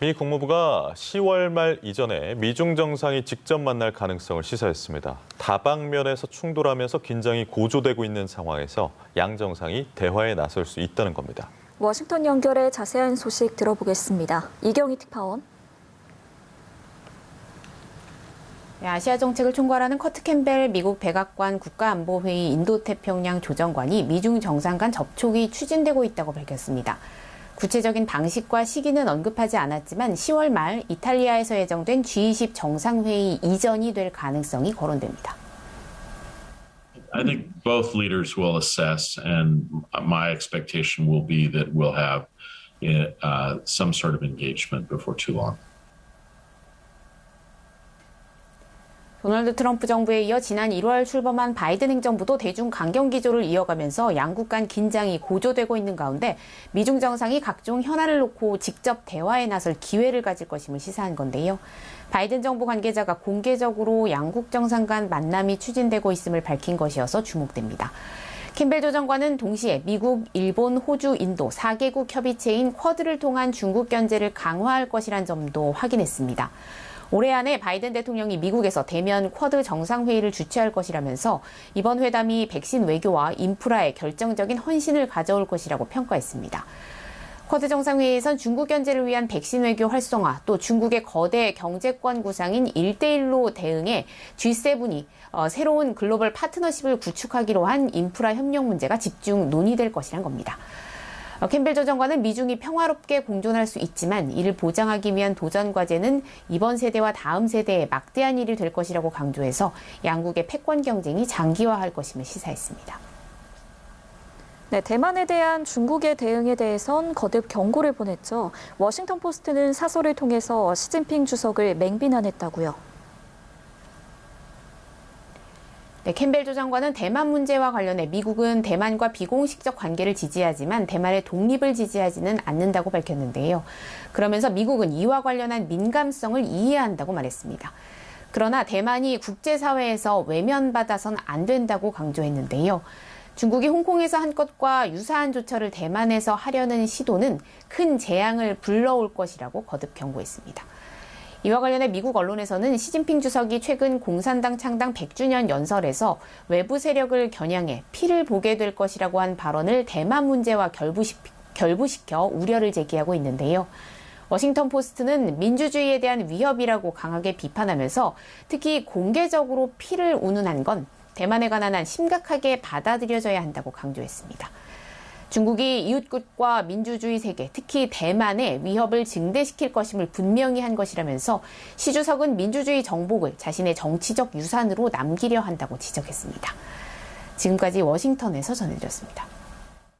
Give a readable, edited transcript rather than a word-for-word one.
미 국무부가 10월 말 이전에 미중 정상이 직접 만날 가능성을 시사했습니다. 다방면에서 충돌하면서 긴장이 고조되고 있는 상황에서 양 정상이 대화에 나설 수 있다는 겁니다. 워싱턴 연결해 자세한 소식 들어보겠습니다. 이경희 특파원. 아시아 정책을 총괄하는 커트 캠벨 미국 백악관 국가안보회의 인도태평양 조정관이 미중 정상 간 접촉이 추진되고 있다고 밝혔습니다. 구체적인 방식과 시기는 언급하지 않았지만 10월 말 이탈리아에서 예정된 G20 정상회의 이전이 될 가능성이 거론됩니다. I think both leaders will assess, and my expectation will be that we'll have some sort of engagement before too long. 도널드 트럼프 정부에 이어 지난 1월 출범한 바이든 행정부도 대중 강경 기조를 이어가면서 양국 간 긴장이 고조되고 있는 가운데 미중 정상이 각종 현안을 놓고 직접 대화에 나설 기회를 가질 것임을 시사한 건데요. 바이든 정부 관계자가 공개적으로 양국 정상 간 만남이 추진되고 있음을 밝힌 것이어서 주목됩니다. 캠벨 조정관은 동시에 미국, 일본, 호주, 인도 4개국 협의체인 쿼드를 통한 중국 견제를 강화할 것이란 점도 확인했습니다. 올해 안에 바이든 대통령이 미국에서 대면 쿼드 정상회의를 주최할 것이라면서 이번 회담이 백신 외교와 인프라에 결정적인 헌신을 가져올 것이라고 평가했습니다. 쿼드 정상회의에선 중국 견제를 위한 백신 외교 활성화, 또 중국의 거대 경제권 구상인 1대1로 대응해 G7이 새로운 글로벌 파트너십을 구축하기로 한 인프라 협력 문제가 집중 논의될 것이란 겁니다. 캠벨 조정관은 미중이 평화롭게 공존할 수 있지만 이를 보장하기 위한 도전 과제는 이번 세대와 다음 세대에 막대한 일이 될 것이라고 강조해서 양국의 패권 경쟁이 장기화할 것임을 시사했습니다. 네, 대만에 대한 중국의 대응에 대해선 거듭 경고를 보냈죠. 워싱턴 포스트는 사설을 통해서 시진핑 주석을 맹비난했다고요. 네, 캠벨 조정관은 대만 문제와 관련해 미국은 대만과 비공식적 관계를 지지하지만 대만의 독립을 지지하지는 않는다고 밝혔는데요. 그러면서 미국은 이와 관련한 민감성을 이해한다고 말했습니다. 그러나 대만이 국제사회에서 외면받아선 안 된다고 강조했는데요. 중국이 홍콩에서 한 것과 유사한 조처를 대만에서 하려는 시도는 큰 재앙을 불러올 것이라고 거듭 경고했습니다. 이와 관련해 미국 언론에서는 시진핑 주석이 최근 공산당 창당 100주년 연설에서 외부 세력을 겨냥해 피를 보게 될 것이라고 한 발언을 대만 문제와 결부시켜 우려를 제기하고 있는데요. 워싱턴 포스트는 민주주의에 대한 위협이라고 강하게 비판하면서 특히 공개적으로 피를 운운한 건 대만에 관한 한 심각하게 받아들여져야 한다고 강조했습니다. 중국이 이웃국과 민주주의 세계, 특히 대만의 위협을 증대시킬 것임을 분명히 한 것이라면서 시 주석은 민주주의 정복을 자신의 정치적 유산으로 남기려 한다고 지적했습니다. 지금까지 워싱턴에서 전해드렸습니다.